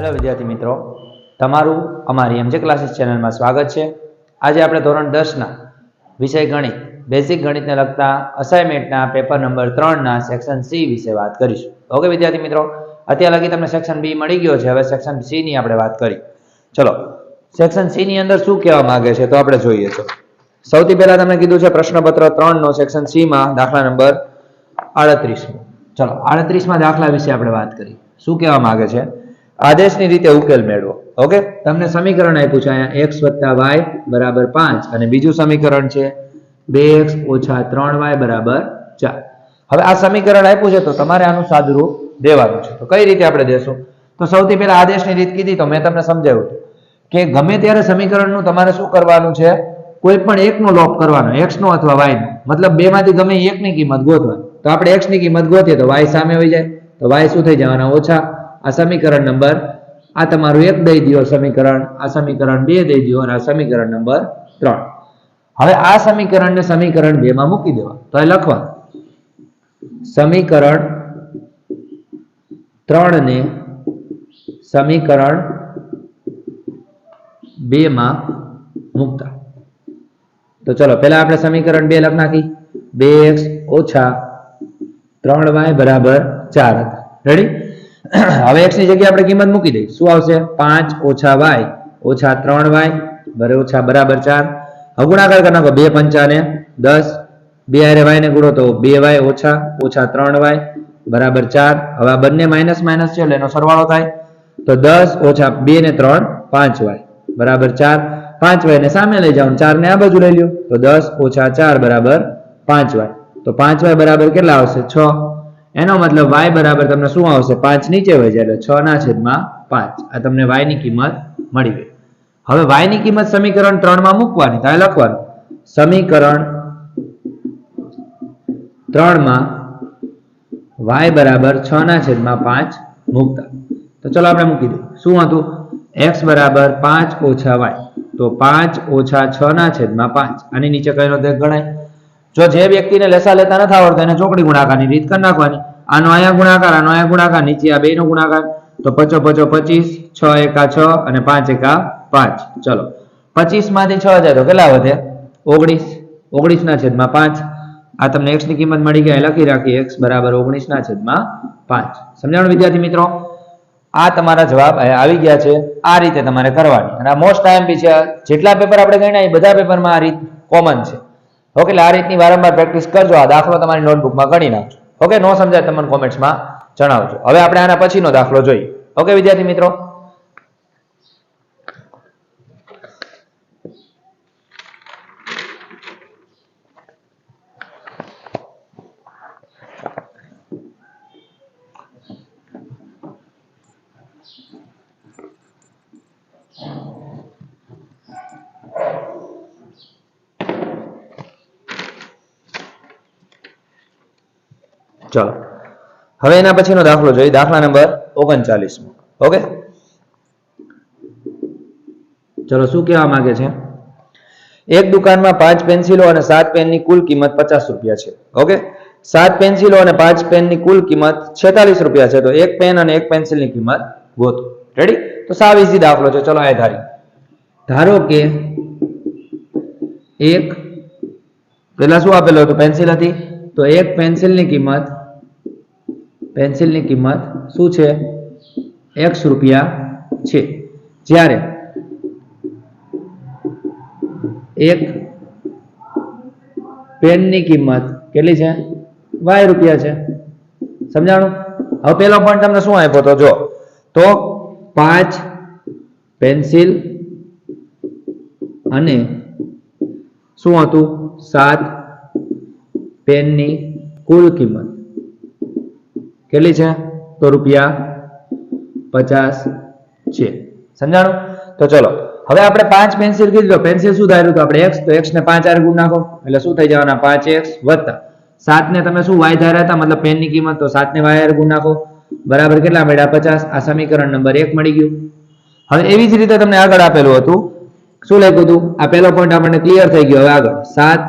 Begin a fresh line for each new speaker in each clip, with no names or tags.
Hello વિદ્યાર્થી મિત્રો, તમારું અમારી એમજે ક્લાસીસ ચેનલમાં સ્વાગત છે। આજે આપણે ધોરણ 10 ના વિષય ગણિત બેઝિક ગણિતને લગતા અસાઇનમેન્ટના પેપર નંબર 3 ના સેક્શન સી વિશે વાત કરીશું। ઓકે વિદ્યાર્થી મિત્રો, અત્યાર લગી તમને સેક્શન બી મળી ગયો છે, હવે સેક્શન સી ની આપણે વાત કરી। ચલો, સેક્શન સી ની અંદર શું કહેવા માંગે છે તો આપણે જોઈએ। તો સૌથી પહેલા તમને કીધું છે પ્રશ્નપત્ર 3 નો સેક્શન સી માં દાખલા નંબર 38। ચલો 38 માં દાખલા વિશે આપણે વાત કરી। શું કહેવા માંગે છે? આદેશની રીતે ઉકેલ મેળવો। ઓકે, તમને સમીકરણ આપ્યું છે અહીંયા x + y = 5 અને બીજું સમીકરણ છે 2x - 3y = 4। હવે આ સમીકરણ આપ્યું છે તો તમારે આનું સાદુરૂપ દેવાનું છે। તો કઈ રીતે આપણે દેશું? તો સૌથી પહેલા આદેશની રીત કીધી તો મેં તમને સમજાવ્યું કે ગમે ત્યારે સમીકરણનું તમારે શું કરવાનું છે, કોઈ પણ એકનો લોપ કરવાનો, x નો અથવા y નો, મતલબ બેમાંથી ગમે એકની કિંમત ગોતવાની। તો આપણે x ની કિંમત ગોતીએ તો y સામે આવી જાય, તો y શું થઈ જવાના? ઓછા આ સમીકરણ નંબર, આ તમારું 1 દઈ દો સમીકરણ, આ સમીકરણ 2 દઈ દો અને આ સમીકરણ નંબર 3। હવે આ સમીકરણને સમીકરણ 2 માં મૂકી દેવા। તો એ લખવાનું સમીકરણ 3 ને સમીકરણ 2 માં મૂકતા। તો ચલો પહેલા આપણે સમીકરણ 2 લખ નાખી, 2x - 3y = 4। રેડી? હવે x ની જગ્યાએ આપણે કિંમત મૂકી દઈએ, શું આવશે? 5 - y - 3y = 4। હવે ગુણાકાર કરી નાખો, 2 × 5 = 10, 2 હારે y ને ગુણો તો 2y - 3y = 4। હવે આ બંને માઈનસ માઈનસ છે એટલે એનો સરવાળો થાય, તો 10 - 2 ને 3 5y = 4। 5y ને સામે લઈ જાઓ, 4 ને આ બાજુ લઈ લ્યો, તો 10 - 4 = 5y। તો 5y બરાબર કેટલા આવશે? 6। એનો મતલબ y બરાબર તમને શું આવશે? 5 નીચે વહી જાય એટલે 6/5। આ તમને y ની કિંમત મળી ગઈ। હવે y ની કિંમત સમીકરણ 3 માં મૂકવાની, તો લખવાનું સમીકરણ 3 માં y બરાબર 6/5 મૂકતા। તો ચલો આપણે મૂકી દઈએ। શું હતું? x બરાબર 5 - y, તો 5 - 6/5 આની નીચે કઈનો દેખ ગણાય। જો જે વ્યક્તિને લેસા લેતા નથી આવડતા એને ચોકડી ગુણાકારની રીત કરી નાખવાની। આનો અહીંયા ગુણાકાર, આનો અહીંયા ગુણાકાર, નીચે આ બેનો ગુણાકાર, તો 5 × 5 = 25, 6 × 1 = 6 અને 5 × 1 = 5। ચલો 25 માંથી 6 જાય તો કેટલા વધે? 19, 19/5। આ તમને x ની કિંમત મળી ગઈ, લખી રાખી x બરાબર 19/5। સમજાણું વિદ્યાર્થી મિત્રો? આ તમારા જવાબ આવી ગયા છે। આ રીતે તમારે કરવાની, અને આ મોસ્ટ આઈએમપી છે। જેટલા પેપર આપણે ગણ્યા એ બધા પેપરમાં આ રીત કોમન છે। ઓકે, એટલે આ રીતની વારંવાર પ્રેક્ટિસ કરજો। આ દાખલો તમારી નોટબુકમાં ગણી નાખજો। ઓકે, નો સમજાય તમને કોમેન્ટ્સમાં જણાવજો। હવે આપણે આના પછીનો દાખલો જોઈએ। ઓકે વિદ્યાર્થી મિત્રો, ચલો હવે એના પછીનો દાખલો જોઈએ, દાખલા નંબર 39। ઓકે, ચલો શું કહેવા માંગે છે? એક દુકાનમાં 5 પેન્સિલો અને 7 પેનની કુલ કિંમત 50 રૂપિયા છે। ઓકે, 7 પેન્સિલો અને 5 પેનની કુલ કિંમત 46 રૂપિયા છે। તો એક પેન અને એક પેન્સિલની કિંમત ગોતો। રેડી? તો સાવ ઈઝી દાખલો છે। ચલો આ ધારો કે એક, પેલા શું આપેલું હતું? પેન્સિલ હતી, તો એક પેન્સિલની કિંમત શું છે? x રૂપિયા છે, જ્યારે એક પેનની કિંમત કેટલી છે? y રૂપિયા છે। સમજાણું? હવે પેલો પોઈન્ટ તમને શું આપ્યો તો જો, તો 5 પેન્સિલ અને શું હતું? 7 પેનની કુલ કિંમત કેટલી છે? તો ₹50 છે। સમજાણું? તો ચલો હવે આપણે 5 પેન્સિલ કીધી, તો પેન્સિલ શું ધાર્યું? તો આપણે x, તો x ને 5 હારે ગુણ નાખો એટલે શું થઈ જવાના? 5x વત્તા 7 ને તમે શું y ધાર્યા હતા, મતલબ પેનની કિંમત, તો 7 ને y હારે ગુણ નાખો બરાબર કેટલા મળ્યા? 50। આ સમીકરણ નંબર 1 મળી ગયું। હવે એવી જ રીતે તમને આગળ આપેલું હતું, શું લખ્યું હતું? આ પહેલો પોઈન્ટ આપણને ક્લિયર થઈ ગયો। હવે આગળ 7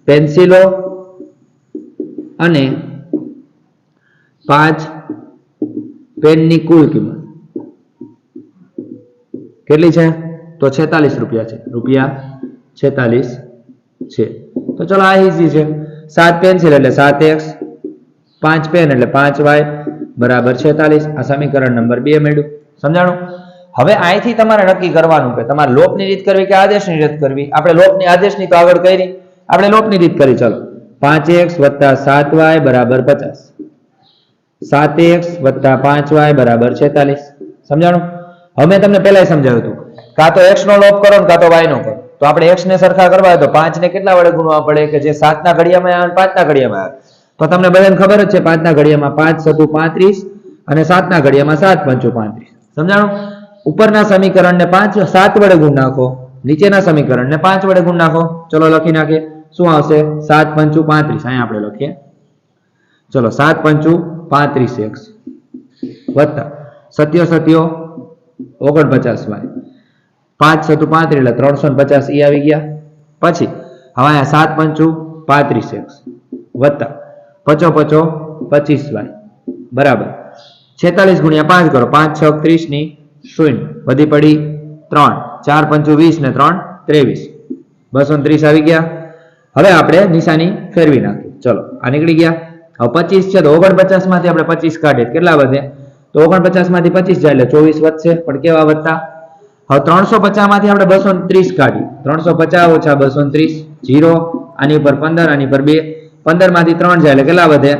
પેન્સિલો અને 5 પેનની કુલ કિંમત કેટલી છે? તો 46 રૂપિયા છે. રૂપિયા 46 છે. તો ચલો આ ઈઝી છે. 7 પેન્સિલ એટલે 7x, 5 પેન એટલે 5y બરાબર 46. આ સમીકરણ નંબર 2 મળ્યું. સમજાણું? હવે અહીંથી તમારે નક્કી કરવાનું કે તમારે લોપની રીત કરવી કે આદેશની રીત કરવી. આપણે લોપની આદેશની તો આગળ કરી, આપણે લોપની રીત કરી. ચલો 5x + 7y બરાબર 50, 7x + 5y બરાબર 46. સમજાણું? હવે મેં તમને પહેલા સમજાવ્યું હતું, કાં તો x નો લોપ કરો ને કાં તો y નો કરો. તો આપણે x ને સરખા કરવા હોય તો 5 ને કેટલા વડે ગુણવા પડે કે જે 7 ના ઘડિયામાં આવે 5 ના ઘડિયામાં આવે. તો તમને બધાને ખબર જ છે 5 ના ઘડિયામાં 5 × 35 અને 7 ના ઘડિયામાં 7 × 35. સમજાણું? ઉપરના સમીકરણને 5 7 વડે ગુણ નાખો, નીચેના સમીકરણને 5 વડે ગુણ નાખો. ચલો લખી નાખીએ. શું આવશે? 7 × 35. અહીં આપણે લખીએ. ચલો 7 × 35x વત્તા 7 7 49y, 5 × 35 એટલે 350 ઈ આવી ગયા. પછી હવે અહીંયા 7 × 35x વત્તા 5 5 25y બરાબર 46 × 5 કરો. 5 6 30 ની 0 વધી પડી 3, 4 5 20 ને 3 23, 230 આવી ગયા. હવે આપણે નિશાની ફેરવી નાખીએ. ચલો આ નીકળી ગયા. હવે 25 છે તો 49 માંથી આપણે 25 કાઢીએ કેટલા વધે? તો 49 માંથી 25 જાય એટલે 24 વધશે. પણ કેવા વધતા? હવે 350 માંથી આપણે 230 કાઢીએ. 350 - 230 0, આની ઉપર 15, આની ઉપર 2, 15 માંથી 3 જાય એટલે કેટલા વધે?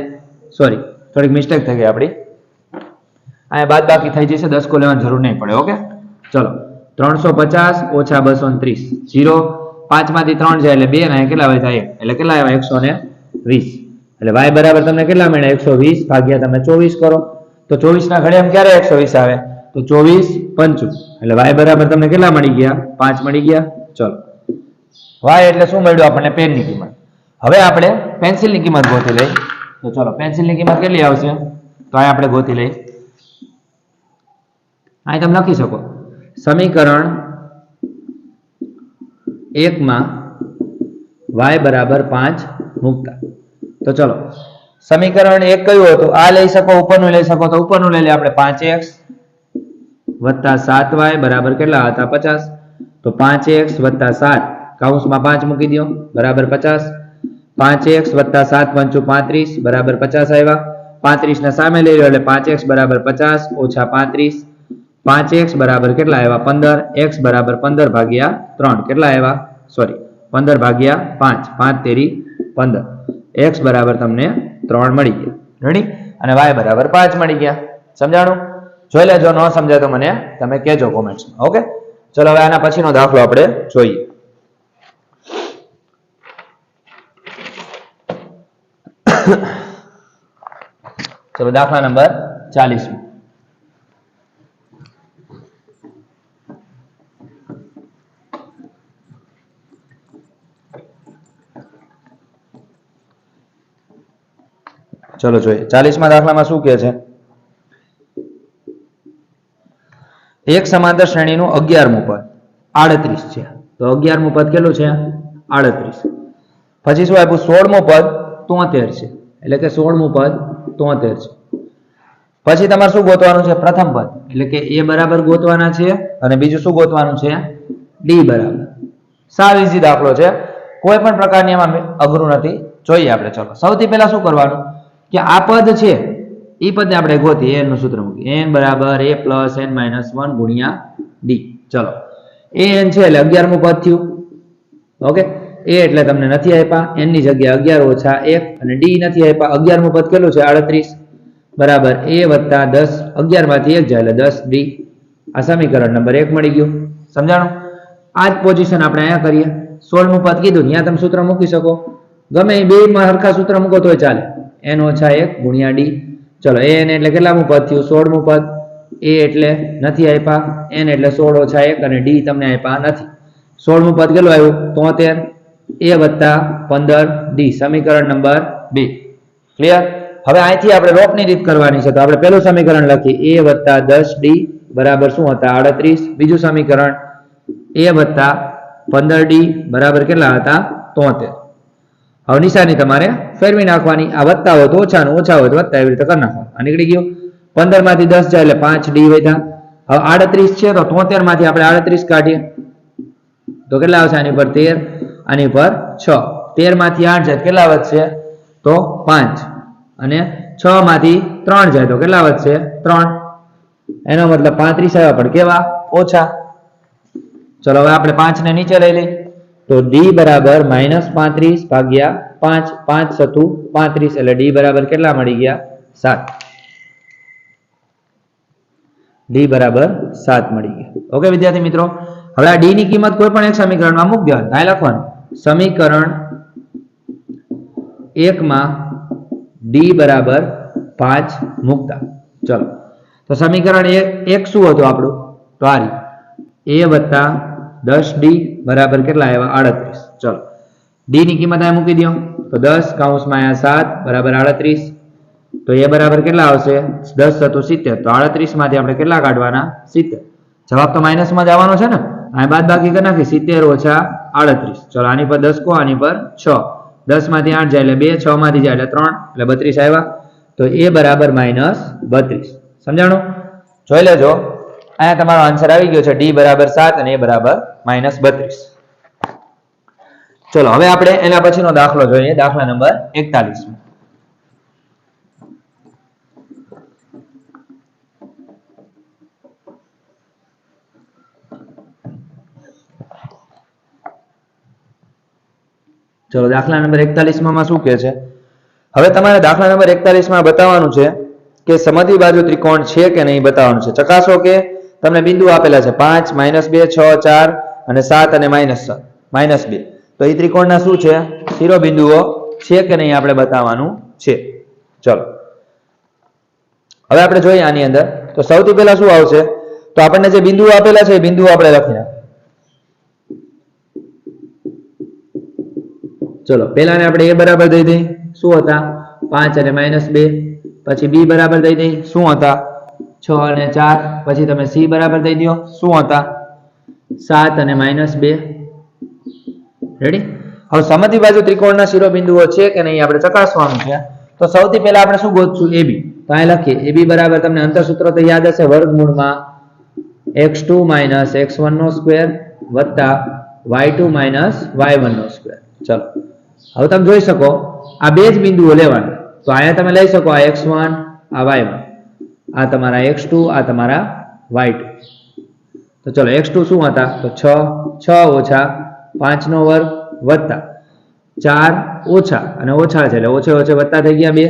સોરી, થોડીક મિસ્ટેક થઈ ગઈ આપણી. અહીંયા બાદ બાકી થઈ જશે, 10 કો લેવાની જરૂર નહીં પડે. ઓકે, ચલો 350 - 230 0, 5 માંથી 3 જાય એટલે 2 ને કેટલા વધે? એટલે કેટલા આવ્યા? 120. એટલે y બરાબર તમને કેટલા મળ્યા? 120 ભાગ્યા તમે 24 કરો તો 24 ના ઘડિયામાં ક્યારે 120 આવે? તો 24 5. એટલે y બરાબર તમને કેટલા મળી ગયા? 5 મળી ગયા. ચલો y એટલે શું મળ્યું આપણને? પેનની કિંમત. હવે આપણે પેન્સિલની કિંમત ગોતી લઈ. તો ચલો પેન્સિલની કિંમત કેટલી આવશે? તો અહીં આપણે ગોતી લઈ. અહીં તમે લખી શકો સમીકરણ 1 માં y બરાબર 5 મૂકતા. તો ચલો સમીકરણ 1 કયું હતું? આ લઈ શકો, ઉપરનું લઈ શકો. તો ઉપરનું લઈ લે આપણે 5x + 7y બરાબર કેટલા હતા? 50. તો 5x + 7 કૌંસમાં 5 મૂકી દો બરાબર 50. 5x + 7 × 35 બરાબર 50 આવ્યા. 35 ને સામે લઈ લો એટલે 5x બરાબર 50 ઓછા 35. 5x બરાબર કેટલા આવ્યા? 15. x બરાબર 15 ભાગ્યા 3 કેટલા આવ્યા? સોરી 15 ભાગ્યા 5, 5 તેરી 15. x બરાબર તમને 3 મળી ગયા. રેડી? અને y બરાબર 5 મળી ગયા. સમજાણું? જોઈ લેજો, ન સમજાય તો મને તમે કહેજો કોમેન્ટ્સમાં. ઓકે, ચલો હવે આના પછીનો દાખલો આપણે જોઈએ. ચલો દાખલા નંબર 40. ચલો જોઈએ 40માં દાખલામાં શું કહે છે? એક સમાંતર શ્રેણીનું 11મું પદ 38 છે. તો 11મું પદ કેટલું છે? 38. પછી શું આપ્યું? 16મું પદ 73 છે. એટલે કે 16મું પદ 73 છે. પછી તમારે શું ગોતવાનું છે? પ્રથમ પદ એટલે કે a બરાબર ગોતવાના છે અને બીજું શું ગોતવાનું છે? d બરાબર. સાવ ઈઝી દાખલો છે, કોઈ પણ પ્રકારની એમાં અઘરું નથી. જોઈએ આપણે. ચલો સૌથી પહેલા શું કરવાનું કે આ પદ છે એ પદને આપણે ગોતીએ. n નું સૂત્ર મૂકીએ. n બરાબર a + n - 1 × d. ચલો an છે એટલે 11મું પદ થયું. ઓકે, a એટલે તમને નથી આપ્યા, n ની જગ્યાએ 11 ઓછા 1 અને d નથી આપ્યા. 11મું પદ કેટલું છે? 38 બરાબર a + 10. 11 માંથી 1 જાય એટલે 10d. આ સમીકરણ નંબર 1 મળી ગયું. સમજાણું? આ જ પોઝિશન આપણે અહીંયા કરીએ. 16મું પદ કીધું, ત્યાં તમે સૂત્ર મૂકી શકો. ગમે એ બેમાં સરખા સૂત્ર મૂકો તોય ચાલે. n ઓછા 1 × d. ચલો an એટલે કેટલામું પદ થયું? 16મું પદ. a એટલે નથી આપ્યા, n એટલે 16 ઓછા 1 અને d તમને આપ્યા નથી. 16મું પદ કેટલું આવ્યું? 73 a + 15d. સમીકરણ નંબર 2. ક્લિયર? હવે અહીંથી આપણે લોપની રીત કરવાની છે. તો આપણે પહેલું સમીકરણ લખીએ a + 10d બરાબર શું હતા? 38. બીજું સમીકરણ a + 15d બરાબર કેટલા હતા? 73. હવે નિશાની તમારે ફેરવી નાખવાની. આ વત્તા હોય તો ઓછા, ઓછા હોય તો વત્તા, એવી રીતે કરી નાખો. આ નીકળી ગયું. 15 માંથી 10 જાય એટલે 5d વધ્યા. હવે 38 છે તો 73 માંથી આપણે 38 કાઢીએ તો કેટલા આવશે? આની પર 13, આની પર 6. 13 માંથી 8 જાય કેટલા વધશે? તો 5. અને 6 માંથી 3 જાય તો કેટલા વધશે? 3. એનો મતલબ 35 આવ્યા પણ કેવા? ઓછા. ચલો હવે આપણે 5 ને નીચે લઈ લઈએ તો d બરાબર -35 ભાગ્યા 5. 5 સતુ 35 એટલે d બરાબર કેટલા મળી ગયા? 7. d બરાબર 7 મળી ગયા. ઓકે વિદ્યાર્થી મિત્રો, હવે આ d ની કિંમત કોઈ પણ એક સમીકરણમાં મૂકી દેવાની. આ લખવાનું સમીકરણ 1 માં d બરાબર 5 મૂકતા. ચલો તો સમીકરણ 1 શું હતું આપણું? તો આ રીતે a + 10d બરાબર કેટલા આવ્યા? 38. ચલો d ની કિંમત આ મૂકી દો તો 10 કૌંસમાં 7 બરાબર 38. તો a બરાબર કેટલા આવશે? 10 સતુ 70. તો 38 માંથી આપણે કેટલા કાઢવાના? 70. જવાબ તો માઇનસ માં જ આવવાનો છે ને. આ બાદબાકી કરી નાખી 70 ઓછા 38. ચલો આની પર 10 કો, આની પર 6. 10 માંથી 8 જાય એટલે 2, 6 માંથી જાય એટલે 3 એટલે 32 આવ્યા. તો a બરાબર -32. સમજાણું? જોઈ લેજો અહીંયા તમારો આન્સર આવી ગયો છે d બરાબર 7 અને a બરાબર -32. ચલો હવે આપણે એના પછીનો દાખલો જોઈએ, દાખલા નંબર 41. ચલો દાખલા નંબર 41 માં શું કહે છે? હવે તમારે દાખલા નંબર 41 માં બતાવવાનું છે કે સમદ્વિ બાજુ ત્રિકોણ છે કે નહીં બતાવવાનું છે. ચકાસો કે તમને બિંદુ આપેલા છે 5, -2, 6, 4 અને 7 અને -2. તો એ ત્રિકોણના શું છે? શિરોબિંદુઓ છે કે નહીં આપણે બતાવવાનું છે. ચલો હવે આપણે જોઈએ આની અંદર તો સૌથી પહેલા શું આવશે? તો આપણને જે બિંદુઓ આપેલા છે એ બિંદુઓ આપણે લખી નાખીએ. ચલો પહેલાને આપણે a બરાબર દઈ દઈએ. શું હતા? 5 અને -2. પછી b બરાબર દઈ દઈએ. શું હતા? 6 અને 4. પછી તમે c બરાબર દઈ દો. શું હતા? 7 અને -2. રેડી? હવે સમદ્વિ બાજુ ત્રિકોણના શિરોબિંદુઓ છે કે નહીં આપણે ચકાસવાનું છે. તો સૌથી પહેલા આપણે શું ગોતશું? ab. તો અહીં લખીએ ab બરાબર તમને અંતર સૂત્ર તો યાદ હશે, વર્ગમૂળમાં x2 - x1² વત્તા y2 - y1². ચલો હવે તમે જોઈ શકો આ બે જ બિંદુઓ લેવાના. તો અહીંયા તમે લઈ શકો આ x1 આ y1, આ તમારા x2 આ તમારા y2. તો ચલો x2 શું હતા? તો 6 ઓછા 5 નો વર્ગ વત્તા 4 ઓછા અને ઓછા છે એટલે ઓછે ઓછે વત્તા થઈ ગયા 2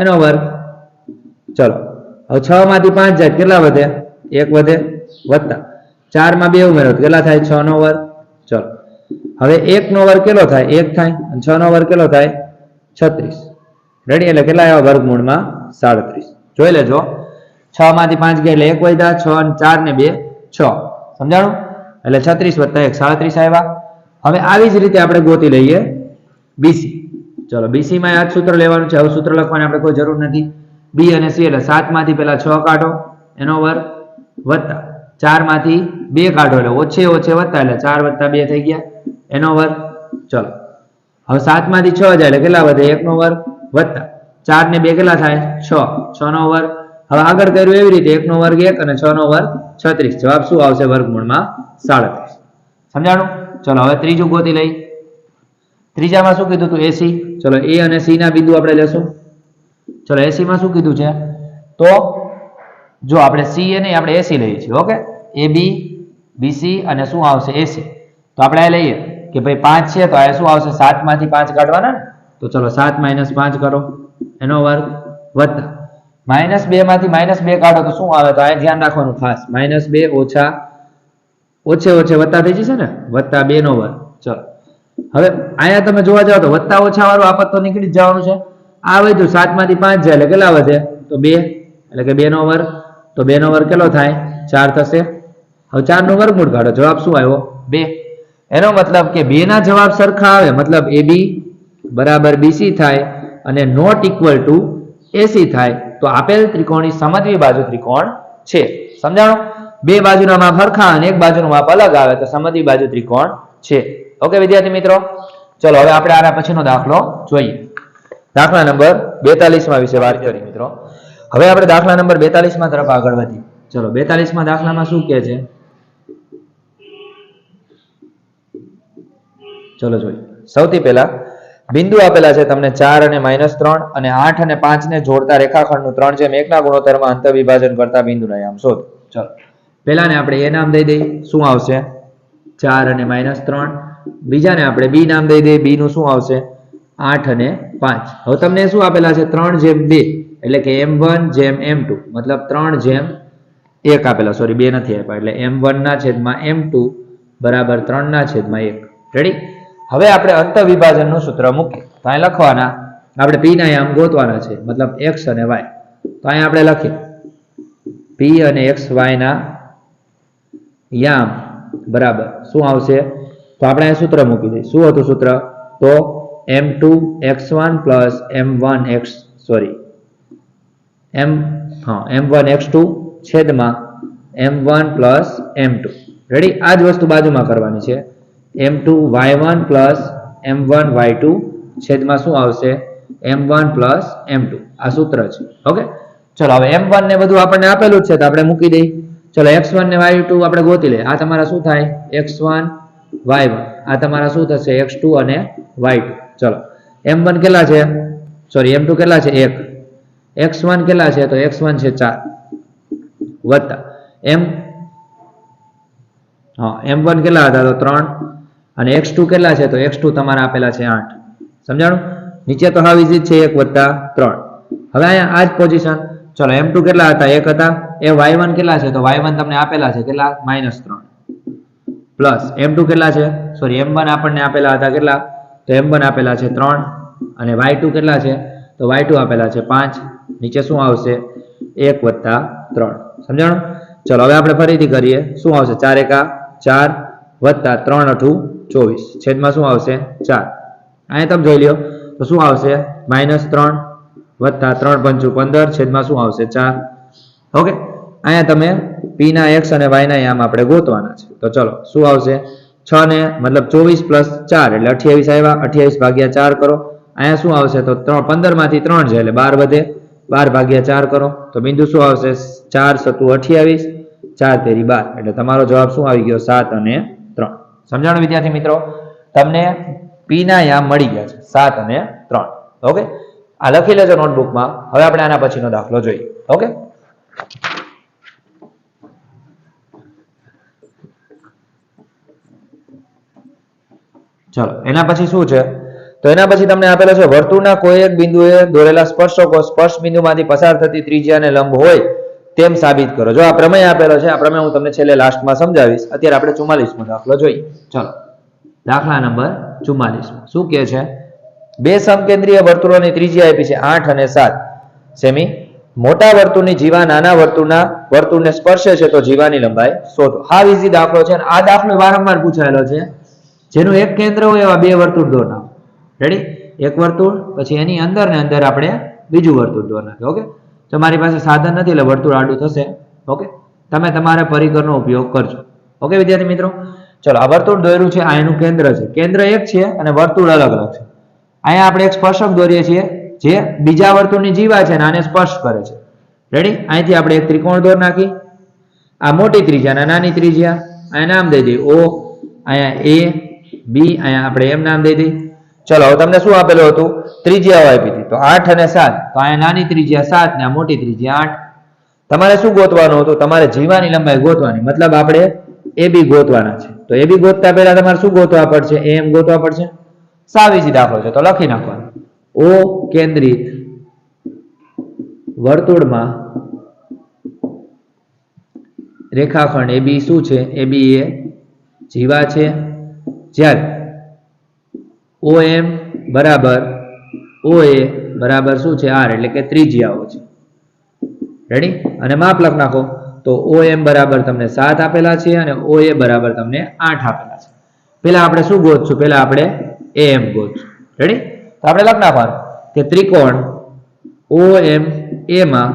એનો વર્ગ. ચલો હવે 6 માંથી 5 જાય કેટલા વધે? 1 વધે વત્તા 4 માં 2 ઉમેરો કેટલા થાય? 6 નો વર્ગ. ચલો હવે 1 નો વર્ગ કેટલો થાય? 1 થાય. અને 6 નો વર્ગ કેટલો થાય? 36. રેડી? એટલે કેટલા આવ્યા? વર્ગમૂળમાં 37. જોઈ લેજો 6 માંથી 5 ગયા એટલે 1 વધ્યા, 6 અને 4 ને 2 6. સમજાણું? એટલે 36 વત્તા 1 37 આવ્યા. હવે આવી જ રીતે આપણે ગોતી લઈએ BC. ચલો BC માં આ સૂત્ર લેવાનું છે. હવે સૂત્ર લખવાની આપણે કોઈ જરૂર નથી. B અને C એટલે 7 માંથી પહેલા 6 કાઢો એનો વર્ગ વત્તા 4 માંથી 2 કાઢો એટલે ઓછે ઓછે વત્તા એટલે 4 વત્તા 2 થઈ ગયા એનો વર્ગ. ચલો હવે 7 માંથી 6 જાય એટલે કેટલા વધે? 1 નો વર્ગ વત્તા 4 ને 2 કેટલા થાય? 6 નો વર્ગ. હવે આગળ કર્યું એવી રીતે 1 નો વર્ગ 1 અને 6 નો વર્ગ 36. જવાબ શું આવશે? વર્ગમૂળમાં 37. સમજાણું? ચલો હવે ત્રીજું ગોતી લઈ. ત્રીજામાં શું કીધું હતું? AC. ચલો A અને C ના બિંદુ આપણે લેશું. ચલો AC માં શું કીધું છે? તો જો આપણે C એ નહીં આપણે AC લઈએ છીએ. ઓકે, AB BC અને શું આવશે? AC. તો આપણે આ લઈએ કે ભાઈ 5 છે તો આ શું આવશે? 7 માંથી 5 કાઢવાના ને. તો ચલો 7 - 5 કરો એનો વર્ગ વત્તા -2 માંથી -2 કાઢો તો શું આવે? તો આ ધ્યાન રાખવાનું ખાસ, -2 ઓછા ઓછે ઓછે વત્તા થઈ જશે ને, વત્તા 2 નો વર્ગ. ચલો હવે અહીંયા તમે જોવા જાવ તો વત્તા ઓછા વાળું આપત તો નીકળી જ જવાનું છે. આ વધ્યું 7 માંથી 5 જાય એટલે કેટલા વધે? તો 2 એટલે કે 2 નો વર્ગ. તો 2 નો વર્ગ કેટલો થાય? 4 થશે. હવે 4 નું વર્ગમૂળ કાઢો. જવાબ શું આવ્યો? 2. એનો મતલબ કે 2 ના જવાબ સરખા આવે, મતલબ AB બરાબર BC થાય અને નોટ ઇક્વલ ટુ AC થાય તો આપેલ ત્રિકોણની સમદ્વિ બાજુ ત્રિકોણ છે. સમજાણું? બે બાજુના માપ સરખા અને એક બાજુનું માપ અલગ આવે તો સમદ્વિ બાજુ ત્રિકોણ છે. ઓકે વિદ્યાર્થી મિત્રો, ચલો હવે આપણે આના પછીનો દાખલો જોઈએ. દાખલા નંબર 42 માં વિશે વાત કરી મિત્રો. હવે આપણે દાખલા નંબર 42 માં તરફ આગળ વધીએ. ચલો 42માં દાખલામાં શું કહે છે? ચલો જોઈએ. સૌથી પહેલા બિંદુ આપેલા છે તમને 4 અને -3 અને 8 અને 5 ને જોડતા રેખાખંડનું 3:1 ના ગુણોત્તરમાં અંતર વિભાજન કરતા બિંદુના યામ શોધો. ચલો પહેલાને આપણે એ નામ દઈ દઈએ, શું આવશે? 4 અને -3. બીજાને આપણે બી નામ દઈ દઈએ, બી નું શું આવશે? 8 અને 5. હવે તમને શું આપેલા છે? 3:2 એટલે કે m1/m2 મતલબ 3:1 આપેલા, સોરી 2 નથી આપ્યા, એટલે m1/m2 બરાબર 3/1. રેડી? હવે આપણે અંત વિભાજનનું સૂત્ર મૂકીએ. તો અહીં લખવાના, આપણે p ના યામ ગોતવાના છે, મતલબ x અને y. તો અહીં આપણે લખીએ p અને x y ના યામ બરાબર શું આવશે? તો આપણે અહીં સૂત્ર મૂકી દઈએ. શું હતું સૂત્ર? તો m2x1 m1x2 છેદમાં m1 m2. રેડી? આ જ વસ્તુ બાજુમાં કરવાની છે. m2y1 m1 y2 છેદમાં શું આવશે? m1 m2. આ સૂત્ર છે. ઓકે, ચલો હવે m1 ને બધું આપણને આપેલું જ છે તો આપણે મૂકી દઈએ. ચલો x1 ને y2 આપણે ગોતી લઈએ. આ તમારા શું થાય? x1 y1. આ તમારા શું થશે? x2 અને y2. ચલો m1 કેટલા છે? સોરી m2 કેટલા છે? 1. x1 કેટલા છે? તો x1 છે 4 વત્તા m1 કેટલા હતા? તો 3. અને x2 કેટલા છે? તો x2 તમારા આપેલા છે 8. સમજાણું? નીચે તો હાવ ઇઝી છે, 1 વત્તા 3. હવે અહીંયા આ જ પોઝિશન. ચલો m2 કેટલા હતા? 1 હતા. એ y1 કેટલા છે? તો y1 તમને આપેલા છે કેટલા? -3 પ્લસ m2 કેટલા છે? સોરી m1 આપણને આપેલા હતા કેટલા? તો m1 આપેલા છે 3 અને y2 કેટલા છે? તો y2 આપેલા છે 5. નીચે શું આવશે? 1 વત્તા 3. સમજાણું? ચલો હવે આપણે ફરીથી કરીએ. શું આવશે? 4 એકા 4 વત્તા 3 અઠું 24 છેદમાં શું આવશે? 4. અહીંયા તમે જોઈ લ્યો તો શું આવશે? -3 વત્તા 3 પંચું 15 છેદમાં શું આવશે? 4. ઓકે, અહીંયા તમે p ના x અને y ના યામ આપણે ગોતવાના છે. તો ચલો શું આવશે? 6 ને મતલબ 24 + 4 એટલે 28 આવ્યા. 28 ભાગ્યા 4 કરો. અહીંયા શું આવશે? તો 15 માંથી 3 છે એટલે 12 વધે. 12 ભાગ્યા 4 કરો તો બિંદુ શું આવશે? 4 × 28 4 તેરી 12 એટલે તમારો જવાબ શું આવી ગયો? 7 અને 3. સમજાણું વિદ્યાર્થી મિત્રો? તમને p ના યામ મળી ગયા છે 7 અને 3. ઓકે, આ લખી લેજો નોટબુકમાં. હવે આપણે આના પછીનો દાખલો જોઈએ. ઓકે, ચલો એના પછી શું છે? તો એના પછી તમને આપેલો છે વર્તુળના કોઈ એક બિંદુએ દોરેલા સ્પર્શકો સ્પર્શ બિંદુમાંથી પસાર થતી ત્રિજ્યાને લંબ હોય તેમ સાબિત કરો. જો આ પ્રમેય આપેલો છે, આ પ્રમેય હું તમને છેલ્લે લાસ્ટમાં સમજાવીશ. અત્યારે આપણે 44મો દાખલો જોઈએ. ચલો દાખલા નંબર 44 શું કહે છે? બે સમકેન્દ્રીય વર્તુળોની ત્રિજ્યા આપી છે 8 અને 7 સેમી. મોટા વર્તુળની જીવા નાના વર્તુળને સ્પર્શે છે તો જીવાની લંબાઈ શોધો. હાવ ઈઝી દાખલો છે. આ દાખલો વારંવાર પૂછાયેલો છે. જેનું એક કેન્દ્ર હોય એવા બે વર્તુળ દોરના. રેડી? એક વર્તુળ પછી એની અંદર ને અંદર આપણે બીજું વર્તુળ દોરના. ઓકે, તમારી પાસે સાધન નથી એટલે વર્તુળ આડું થશે. ઓકે, તમે તમારા પરિકરનો ઉપયોગ કરજો. ઓકે વિદ્યાર્થી મિત્રો, ચલો આ વર્તુળ દોર્યું છે, આ એનું કેન્દ્ર છે. કેન્દ્ર એક છે અને વર્તુળ અલગ અલગ છે. અહીંયા આપણે એક સ્પર્શક દોરીએ છીએ જે બીજા વર્તુળની જીવા છે અને આને સ્પર્શ કરે છે. રેડી? અહીંથી આપણે એક ત્રિકોણ દોર નાખી. આ મોટી ત્રિજ્યા અને નાની ત્રિજ્યા, અહીંયા નામ દઈ દઈએ O, અહીંયા A B, અહીંયા આપણે M નામ દઈ દઈએ. ચલો હવે તમને શું આપેલું હતું? ત્રિજ્યાઓ આપી હતી. તો 8 અને 7. તો અહીંયા નાની ત્રિજ્યા 7 ને આ મોટી ત્રિજ્યા 8. તમારે શું ગોતવાનું હતું? તમારે જીવાની લંબાઈ ગોતવાની, મતલબ આપણે AB ગોતવાના છે. તો AB ગોતતા પહેલા તમારે શું ગોતવા પડશે? AM ગોતવા પડશે. સાવ ઈઝી દાખલો છે, તો લખી નાખવાનું. O કેન્દ્રિત વર્તુળમાં રેખાખંડ AB શું છે? AB એ જીવા છે. જ્યારે OM બરાબર OA બરાબર શું છે? R એટલે કે ત્રિજ્યાઓ છે. રેડી? અને માપ લખ નાખો. તો OM બરાબર તમને 7 આપેલા છે અને OA બરાબર તમને 8 આપેલા છે. પેલા આપણે શું ગોતશું? પેલા આપણે AM ગોતશું. રેડી? તો આપણે લખ નાખવાનું કે ત્રિકોણ OMA માં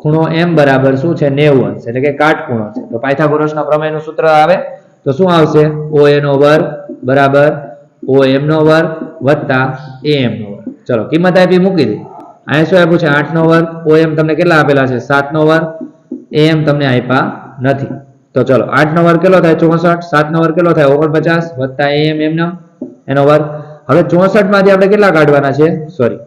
ખૂણો M બરાબર શું છે? 90 અંશ એટલે કે કાટખૂણો છે. તો પાયથાગોરસના પ્રમેયનું સૂત્ર આવે તો શું આવશે? OA નો વર્ગ બરાબર OM નો વર્ગ વત્તા AM નો વર્ગ. ચલો કિંમત આપી મૂકી દે. અહીંયા શું આપ્યું છે? 8 નો વર્ગ. OM તમને કેટલા આપેલા છે? 7 નો વર્ગ એમ તમને આપ્યા નથી. તો ચલો 8 નો વર્ગ કેટલો થાય 64, 7 નો વર્ગ કેટલો થાય 49 વત્તા એમ એનો વર્ગ. હવે 64 માંથી આપણે કેટલા કાઢવાના છે? સોરી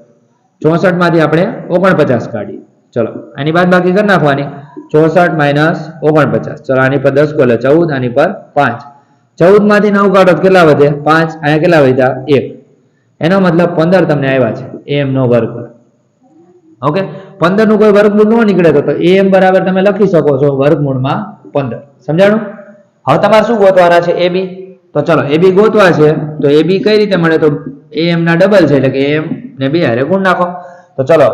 64 માંથી આપણે 49 કાઢીએ. ચલો આની બાદ બાકી કરી નાખવાની. 64 માઇનસ 49. ચલો આની પર 10 એટલે 14, આની પર 5. 14 માંથી 9 કાઢો કેટલા વધે? 5. અહીંયા કેટલા વધ્યા? 1. એનો મતલબ 15 તમને આવ્યા છે એમ નો વર્ગ. ઓકે, 15 નું કોઈ વર્ગમૂળ ન નીકળે તો એમ બરાબર તમે લખી શકો છો વર્ગમૂળમાં 15. સમજાણું? હવે તમારે શું ગોતવાના છે? ab. તો ચલો ab ગોતવા છે તો ab કઈ રીતે મળે? તો am ના ડબલ છે એટલે કે am ને 2 હારે ગુણ નાખો. તો ચલો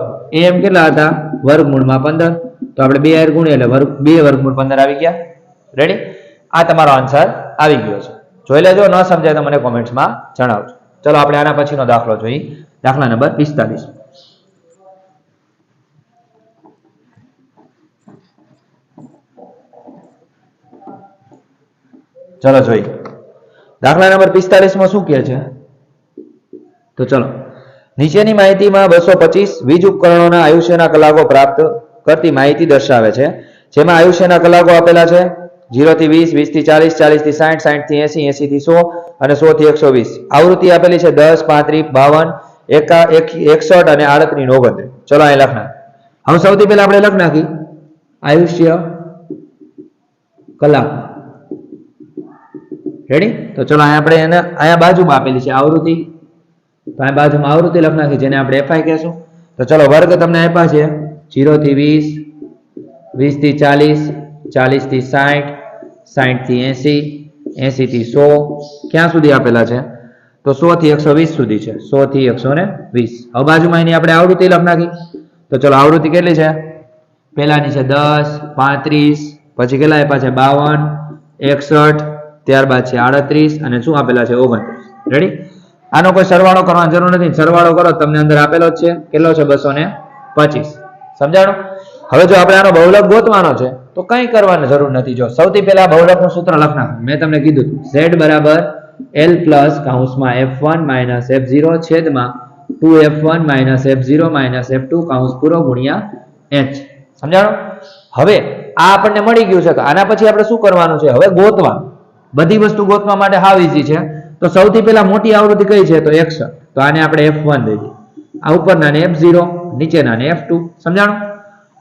am કેટલા હતા? વર્ગમૂળમાં 15. તો આપણે 2 હારે ગુણીએ એટલે 2 વર્ગમૂળ 15 આવી ગયા. રેડી? આ તમારો આન્સર આવી ગયો છે. જોઈ લેજો, ન સમજાય તો મને કોમેન્ટ્સમાં જણાવજો. ચલો આપણે આના પછીનો દાખલો જોઈએ. દાખલા નંબર 45. ચલો જોઈએ. દાખલા નંબર 45 માં શું કહે છે? તો ચલો નીચેની માહિતીમાં 225 વીજ ઉપકરણોના આયુષ્યના કલાકો પ્રાપ્ત કરતી માહિતી દર્શાવે છે, જેમાં આયુષ્યના કલાકો આપેલા છે 0 થી 20, 20 થી 40, 40 થી 60, 60 થી 80, 80 થી 100 અને 100 થી 120. આવૃત્તિ આપેલી છે 10, 35, 52, 61 અને 38, 29. ચલો અહીં લખ નાખ. હવે સૌથી પહેલા આપણે લખ નાખી આયુષ્ય કલાક. રેડી? તો ચલો અહીંયા આપણે એને અહીંયા બાજુમાં આપેલી છે આવૃત્તિ, તો અહીંયા બાજુમાં આવૃત્તિ લખ નાખી જેને આપણે fi કહેશું. તો ચલો વર્ગ તમને આપ્યા છે 0 થી 20, 20 થી 40, 40 થી 60, 60 થી 80, 80 થી 100. ક્યાં સુધી આપેલા છે? તો 100 થી 120 સુધી છે. 100 થી 120. હવે બાજુમાં એની આપણે આવૃત્તિ લખ નાખી. તો ચલો આવૃત્તિ કેટલી છે? પહેલાની છે 10, 35, પછી કેટલા આપ્યા છે? 52, 61, ત્યારબાદ છે 38 અને શું આપેલા છે? 29. રેડી? આનો કોઈ સરવાળો કરવાની જરૂર નથી. સરવાળો કરો તમને અંદર આપેલો જ છે. કેટલો છે? 225. સમજાણું? હવે જો આપણે આનો બહુલક ગોતવાનો છે તો કંઈ કરવાની જરૂર નથી. જો સૌથી પહેલા બહુલકનું સૂત્ર લખ નાખો. મેં તમને કીધું z બરાબર l પ્લસ કૌંસમાં f1 માઇનસ f0 છેદમાં 2f1 minus f0 minus f2 કૌંસ પૂરો ગુણ્યા h. સમજાણું? હવે આ આપણને મળી ગયું છે. આના પછી આપણે શું કરવાનું છે? હવે ગોતવાનું. બધી વસ્તુ ગોતવા માટે હાવ ઈઝી છે. તો સૌથી પહેલા મોટી આવૃત્તિ કઈ છે? તો 61. તો આને આપણે f1 દઈ દઈએ. આ ઉપરના ને f0, નીચેના ને f2. સમજાણું?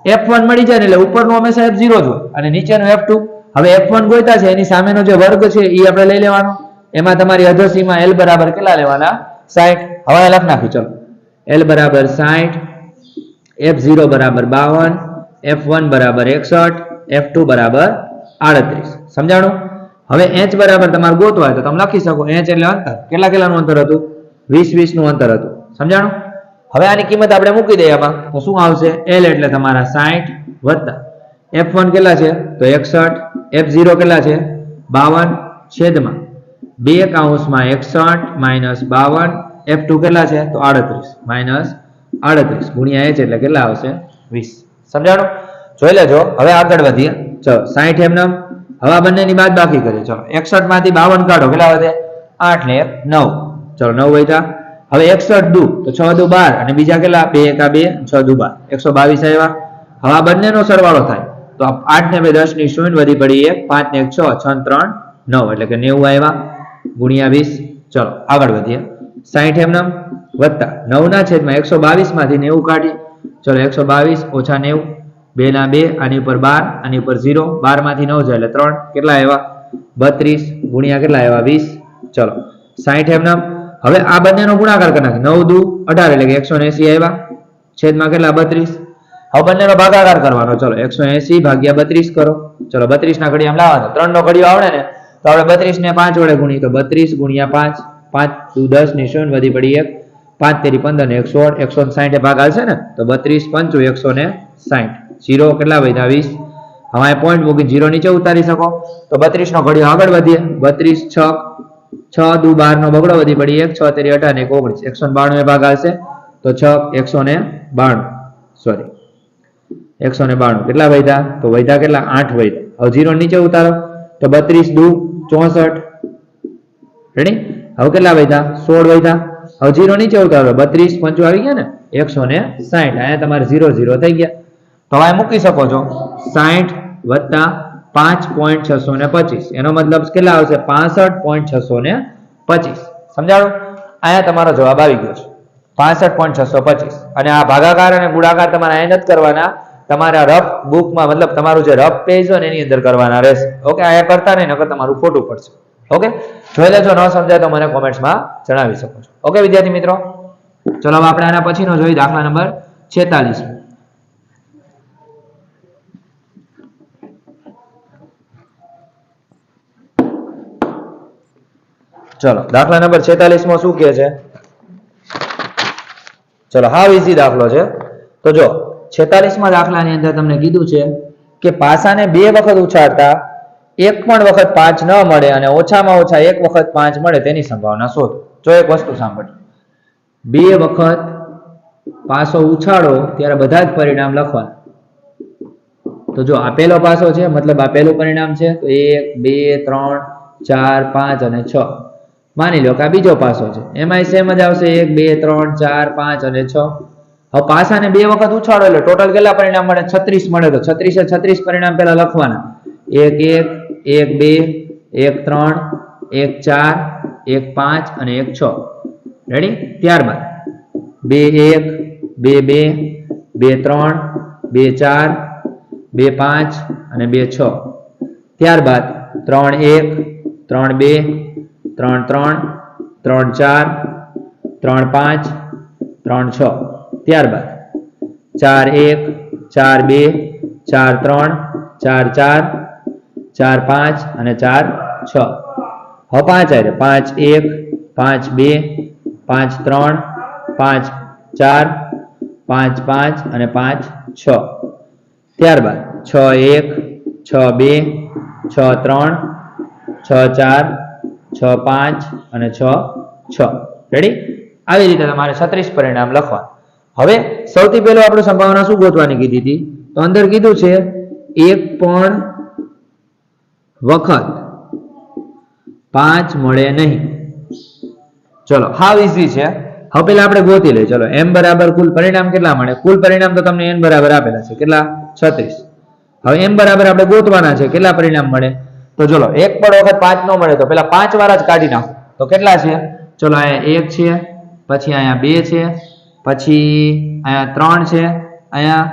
f1 મળી જાય ને એટલે ઉપરનું હંમેશા f0 જ હોય અને નીચેનું f2. હવે f1 ગોતા છે એની સામેનો જે વર્ગ છે એ આપણે લઈ લેવાનો. એમાં તમારી અધસીમાં l બરાબર કેટલા લેવાના? 60. હવે લખ નાખી. ચલો l બરાબર 60, f0 બરાબર 52, f1 બરાબર 61, f2 બરાબર 38. સમજાણું? હવે h બરાબર તમારે ગોતવા તો તમે લખી શકો. h એટલે અંતર. કેટલાનું અંતર હતું? 20, 20 નું અંતર હતું. સમજાણું? હવે આની કિંમત આપણે મૂકી દઈએ આમાં તો શું આવશે? l એટલે તમારા 60 વત્તા f1 કેટલા છે? તો 61, f0 કેટલા છે? 52 છેદમાં 2 કૌંસમાં 61 માઇનસ 52, f2 કેટલા છે? તો 38 માઇનસ 38 ગુણ્યા h એટલે કેટલા આવશે? 20. સમજાણું? જોઈ લેજો. હવે આગળ વધીએ. ચલો 60 એમ નામ. હવે આ બંનેની બાદ બાકી કરીએ. ચલો 61 માંથી 52 કાઢો કેટલા વધે? 8 ને 1 9. ચલો 9 વધ્યા. હવે 61 દુ તો 6 દુ 12 અને બીજા કેટલા? 2 એકા 2, 6 દુ 12, 122 આવ્યા. હવે આ બંનેનો સરવાળો થાય તો 8 ને 2 10 ની 0 વધી પડી 1, 5 ને 1 6, 6 ને 3 9 એટલે કે 90 આવ્યા ગુણ્યા 20. ચલો આગળ વધીએ. 60 એમ નામ વત્તા 9 ના છેદમાં 122 માંથી 90 કાઢી. ચલો 122 ઓછા 90, 2 ના 2, આની ઉપર 12, આની ઉપર 0, 12 માંથી 9 જાય એટલે 3 કેટલા આવ્યા? 32 ગુણ્યા કેટલા આવ્યા? 20. ચલો 60 એમ નામ. હવે આ બંનેનો ગુણાકાર કરી નાખી. 9 દુ 18 એટલે કે 180 આવ્યા છેદમાં કેટલા? 32. હવે બંનેનો ભાગાકાર કરવાનો. ચલો 180 ભાગ્યા 32 કરો. ચલો 32 ના ઘડિયા લાવવાનો. 3 નો ઘડિયો આવડે ને તો આપણે 32 ને 5 વડે ગુણીએ તો 32 ગુણ્યા 5, 5 દુ 10 ની 0 વધી પડી 1, 5 તેરી 15 ને 116, 160 એ ભાગ આવશે ને તો 32 પંચું 160. 0 કેટલા વધ્યા? 20. હવે પોઈન્ટ મૂકી 0 નીચે ઉતારી શકો. તો 32 નો ઘડિયો આગળ વધીએ. 32 6 દુ 12 નો બગડો વધી પડી 1, 6 તેરી 18 ને 19, 192 એ ભાગ આવશે તો 6 192. સોરી 192 કેટલા વધ્યા? તો વધ્યા કેટલા? 8 વધ્યા. હવે 0 નીચે ઉતારો તો 32 દુ 64. રેડી? હવે કેટલા વધ્યા? 16 વધ્યા. હવે 0 નીચે ઉતારો 32 પંચું આવી ગયા ને 160. અહીંયા તમારે 0 0 થઈ ગયા. તો હવે મૂકી શકો છો 60 વત્તા 5.625 એનો મતલબ કેટલા આવશે 65.625 સમજાણું અહીંયા તમારો જવાબ આવી ગયો છે 65.625 અને આ ભાગાકાર અને ગુણાકાર તમારે અહીંયા નથી કરવાના તમારા રફ બુકમાં મતલબ તમારું જે રફ પેજ હોય એની અંદર કરવાના રહેશે ઓકે અહીંયા કરતા નહીં નકર તમારું ખોટું પડશે ઓકે જોઈ લેજો ન સમજાય તો મને કોમેન્ટ્સમાં જણાવી શકો છો ઓકે વિદ્યાર્થી મિત્રો ચલો હવે આપણે આના પછીનો જોઈએ દાખલા નંબર 46 ચલો દાખલા નંબર 46 માં શું કહે છે ચલો હાવ ઈઝી દાખલો છે તો જો 46 માં દાખલાની અંદર તમને કીધું છે કે પાસાને બે વખત ઉછાળતા એક પણ વખત 5 ન મળે અને ઓછામાં ઓછા એક વખત 5 મળે તેની સંભાવના શોધો જો એક વસ્તુ સાંભળો બે વખત પાસો ઉછાળો ત્યારે બધા જ પરિણામ લખવાના તો જો આ પહેલો પાસો છે મતલબ આ પહેલું પરિણામ છે તો 1 2 3 4 5 અને 6 માની લો કે આ બીજો પાસો છે એમાં સેમ જ આવશે 1 2 3 4 5 અને 6 હવે પાસાને બે વખત ઉછાળો એટલે ટોટલ કેટલા પરિણામ મળે 36 મળે તો 36 એ 36 પરિણામ પહેલા લખવાના 1 1 1 2 1 3 1 4 1 5 અને 1 6 રેડી ત્યારબાદ 2 1 2 2 2 3 2 4 2 5 અને 2 6 ત્યારબાદ 3 1 3 2 3 3 3 4 3 5 3 6 ત્યારબાદ 4 1 4 2 4 3 4 4 4 5 અને 4 6 હવે 5 આવે 5 1 5 2 5 3 5 4 5 5 અને 5 6 ત્યારબાદ 6 1 6 2 6 3 6 4 6 5 અને 6 6 રેડી આવી રીતે તમારે 36 પરિણામ લખવા હવે સૌથી પહેલો આપણે સંભાવના શું ગોતવાની કીધી હતી તો અંદર કીધું છે એક પણ વખત 5 મળે નહીં ચલો હાવ ઈઝી છે હવે પેલા આપણે ગોતી લઈએ ચલો m બરાબર કુલ પરિણામ કેટલા મળે કુલ પરિણામ તો તમને n બરાબર આપેલા છે કેટલા 36 હવે m બરાબર આપણે ગોતવાના છે કેટલા પરિણામ મળે તો ચલો એક પણ વખત 5 ન મળે તો પેલા 5 વાર જ કાઢી નાખો તો કેટલા છે ચલો અહીંયા 1 છે પછી અહીંયા 2 છે પછી અહીંયા 3 છે અહીંયા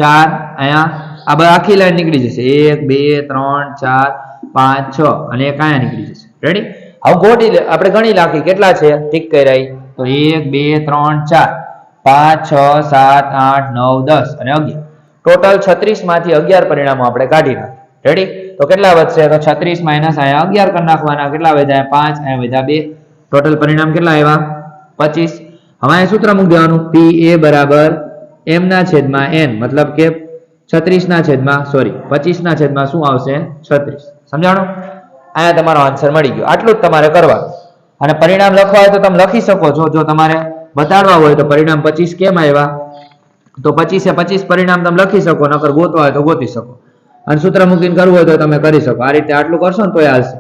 4 અહીંયા આ બધી આખી લાઈન નીકળી જશે 1 2 3 4 5 6 અને એક અહીંયા નીકળી જશે રેડી હવે ગોટી આપણે ગણી નાખી કેટલા છે ઠીક કર્યા તો 1 2 3 4 5 6 7 8 9 10 અને 11 ટોટલ 36 માંથી 11 પરિણામો આપણે કાઢી નાખી રેડી તો કેટલા વધશે તો 36 માઈનસ અહીંયા 11 કરી નાખવાના કેટલા વધ્યા 5 અહીંયા વધ્યા 2 ટોટલ પરિણામ કેટલા આવ્યા 25 હવે અહીં સૂત્ર મૂકી દેવાનું PA બરાબર m ના છેદમાં n મતલબ કે 36 ના છેદમાં 25 ના છેદમાં શું આવશે 36 સમજાણું અહીંયા તમારો આન્સર મળી ગયો આટલું જ તમારે કરવાનું અને પરિણામ લખવા હોય તો તમે લખી શકો છો જો તમારે બતાડવા હોય તો પરિણામ 25 કેમ આવ્યા તો 25 એ 25 પરિણામ તમે લખી શકો નકર ગોતવા હોય તો ગોતી શકો અને સૂત્ર મૂકીને કરવું હોય તો તમે કરી શકો આ રીતે આટલું કરશો ને તોય હાલશે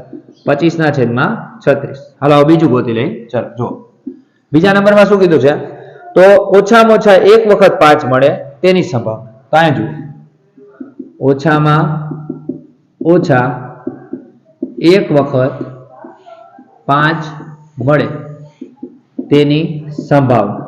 25 ના છેદમાં 36 હાલો બીજું ગોતી લઈ ચલો જો બીજા નંબરમાં શું કીધું છે તો ઓછામાં ઓછા એક વખત 5 મળે તેની સંભાવના તો અહીંયા જુઓ ઓછામાં ઓછા એક વખત 5 મળે તેની સંભાવના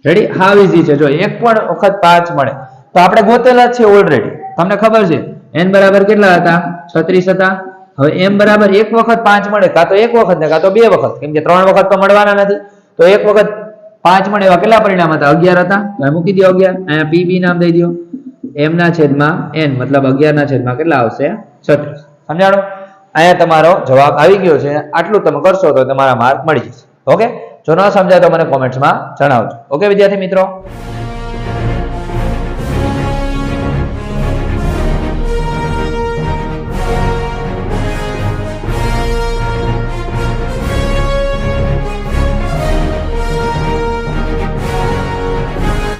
રેડી હાવ ઈઝી છે જો એક પણ વખત 5 મળે તો આપણે ગોતેલા જ છે ઓલરેડી તમને ખબર છે n બરાબર કેટલા હતા 36 હતા હવે m બરાબર એક વખત 5 મળે કાં તો એક વખત ને કાં તો બે વખત કેમ કે 3 વખત તો મળવાના નથી તો એક વખત 5 મળે એવા કેટલા પરિણામ હતા 11 હતા તો મૂકી દો 11 અહીંયા pb નામ દઈ દો m ના છેદમાં n મતલબ 11 ના છેદમાં કેટલા આવશે 36 સમજાણો અહીંયા તમારો જવાબ આવી ગયો છે આટલું તમે કરશો તો તમારા માર્ક મળી જશે ઓકે જો ન સમજાય તો મને કોમેન્ટ્સમાં જણાવજો ઓકે વિદ્યાર્થી મિત્રો